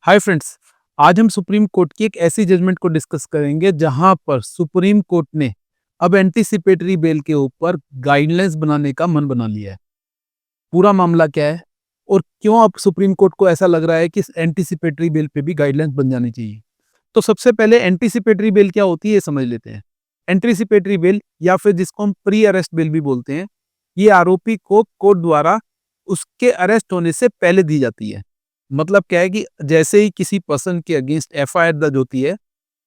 Hi friends. आज हम supreme court की एक ऐसी जजमेंट को डिस्कस करेंगे जहां पर सुप्रीम कोर्ट ने अब एंटीसिपेटरी बेल के ऊपर गाइडलाइंस बनाने का मन बना लिया है। पूरा मामला क्या है और क्यों अब सुप्रीम कोर्ट को ऐसा लग रहा है कि एंटीसिपेटरी बेल पे भी गाइडलाइंस बन जानी चाहिए। तो सबसे पहले एंटीसिपेटरी बेल क्या होती है ये समझ लेते हैं। एंटीसिपेटरी बेल या फिर जिसको हम प्री अरेस्ट बेल भी बोलते हैं, ये आरोपी को कोर्ट द्वारा उसके अरेस्ट होने से पहले दी जाती है। मतलब क्या है कि जैसे ही किसी पर्सन के अगेंस्ट एफआईआर दर्ज होती है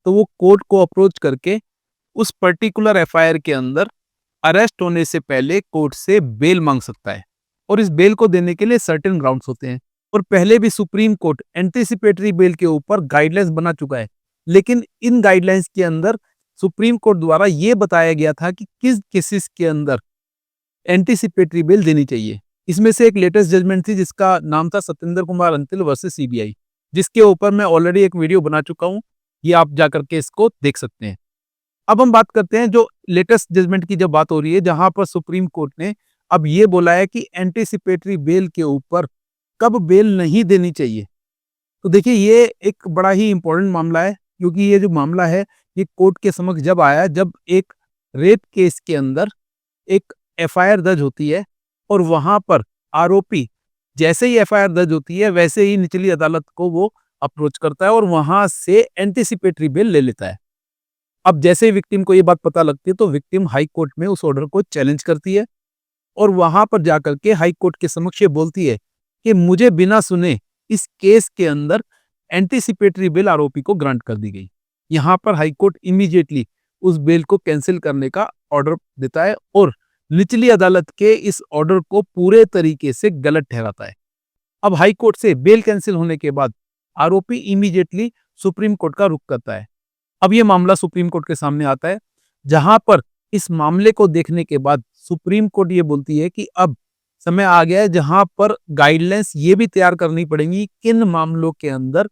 तो वो कोर्ट को अप्रोच करके उस पर्टिकुलर एफआईआर के अंदर अरेस्ट होने से पहले कोर्ट से बेल मांग सकता है। और इस बेल को देने के लिए सर्टेन ग्राउंड्स होते हैं। और पहले भी सुप्रीम कोर्ट एंटीसिपेटरी बेल के ऊपर गाइडलाइंस बना चुका है, लेकिन इन गाइडलाइंस के अंदर सुप्रीम कोर्ट द्वारा यह बताया गया था कि किस केसेस के अंदर एंटीसिपेटरी बेल देनी चाहिए। इसमें से एक लेटेस्ट जजमेंट थी जिसका नाम था सत्येंद्र कुमार अंतिल वर्सेस सीबीआई, जिसके ऊपर मैं ऑलरेडी एक वीडियो बना चुका हूं। ये आप जाकर के इसको देख सकते हैं। अब हम बात करते हैं जो लेटेस्ट जजमेंट की जब बात हो रही है, जहां पर सुप्रीम कोर्ट ने अब ये बोला है कि एंटीसिपेटरी बेल के ऊपर कब बेल नहीं देनी चाहिए। तो देखिए, ये एक बड़ा ही इंपॉर्टेंट मामला है, क्योंकि ये जो मामला है ये कोर्ट के समक्ष जब आया जब एक रेप केस के अंदर एक एफआईआर दर्ज होती है और वहां पर आरोपी जैसे ही एफआईआर दर्ज होती है वैसे ही निचली अदालत को वो अप्रोच करता है और वहां से एंटीसिपेटरी बेल ले लेता है। अब जैसे ही विक्टिम को ये बात पता लगती है तो विक्टिम हाई कोर्ट में उस ऑर्डर को चैलेंज करती है और वहां पर जाकर के हाई कोर्ट के समक्ष ये बोलती है कि मुझे बिना सुने इस केस के अंदर एंटीसिपेटरी बेल आरोपी को ग्रांट कर दी गई। यहाँ पर हाई कोर्ट इमीडिएटली उस बेल को कैंसिल करने का ऑर्डर देता है और निचली अदालत के इस ऑर्डर को पूरे तरीके से गलत ठहराता है। अब हाई कोर्ट से बेल कैंसिल होने के बाद आरोपी इमीडिएटली सुप्रीम कोर्ट का रुख करता है। अब ये मामला सुप्रीम कोर्ट के सामने आता है, जहां पर इस मामले को देखने के बाद सुप्रीम कोर्ट ये बोलती है कि अब समय आ गया है जहां पर गाइडलाइंस ये भी तैयार करनी पड़ेगी किन मामलों के अंदर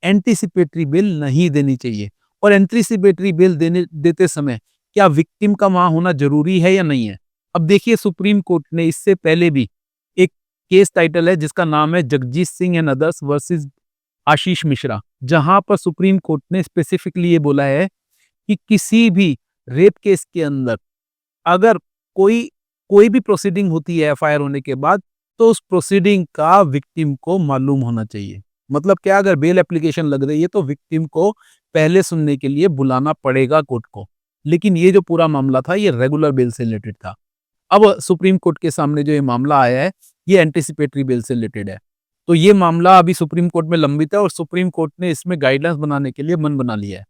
एंटीसिपेटरी बेल नहीं देनी चाहिए और एंटीसिपेटरी बेल देते समय क्या विक्टिम का वहां होना जरूरी है या नहीं है। अब देखिए, सुप्रीम कोर्ट ने इससे पहले भी एक केस टाइटल है जिसका नाम है Jagjit Singh and others versus Ashish Mishra, जहां पर सुप्रीम कोर्ट ने स्पेसिफिकली ये बोला है कि किसी भी रेप केस के अंदर अगर कोई कोई भी प्रोसीडिंग होती है एफआईआर होने के बाद, तो उस प्रोसीडिंग का विक्टिम को मालूम होना चाहिए। मतलब क्या, अगर बेल एप्लीकेशन लग रही है तो विक्टिम को पहले सुनने के लिए बुलाना पड़ेगा कोर्ट को। लेकिन ये जो पूरा मामला था ये रेगुलर बेल से रिलेटेड था। अब सुप्रीम कोर्ट के सामने जो ये मामला आया है ये एंटीसिपेटरी बेल से रिलेटेड है। तो ये मामला अभी सुप्रीम कोर्ट में लंबित है और सुप्रीम कोर्ट ने इसमें गाइडलाइंस बनाने के लिए मन बना लिया है।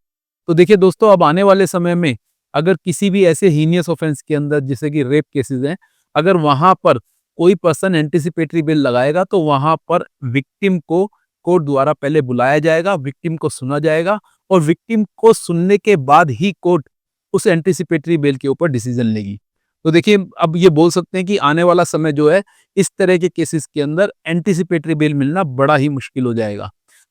तो देखिए दोस्तों, अब आने वाले समय में अगर किसी भी ऐसे हीनियस ऑफेंस के अंदर जैसे कि रेप केसेस हैं, अगर वहां पर कोई पर्सन एंटीसिपेटरी बेल लगाएगा तो वहां पर विक्टिम को कोर्ट द्वारा पहले बुलाया जाएगा, विक्टिम को सुना जाएगा और विक्टिम को सुनने के बाद ही कोर्ट उस एंटीसिपेटरी बेल के ऊपर डिसीजन लेगी। तो देखिए, अब ये बोल सकते हैं कि आने वाला समय जो है इस तरह के केसेस के अंदर एंटीसिपेटरी बेल मिलना बड़ा ही मुश्किल हो जाएगा।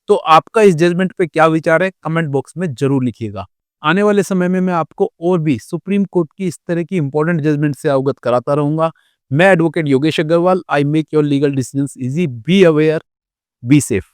तो आपका इस जजमेंट पे क्या विचार है, कमेंट बॉक्स में जरूर लिखिएगा। आने वाले समय में मैं आपको और भी सुप्रीम कोर्ट की इस तरह की इंपॉर्टेंट जजमेंट से अवगत कराता रहूंगा। मैं advocate Yogesh Agarwal. I make your legal decisions easy. Be aware, be safe.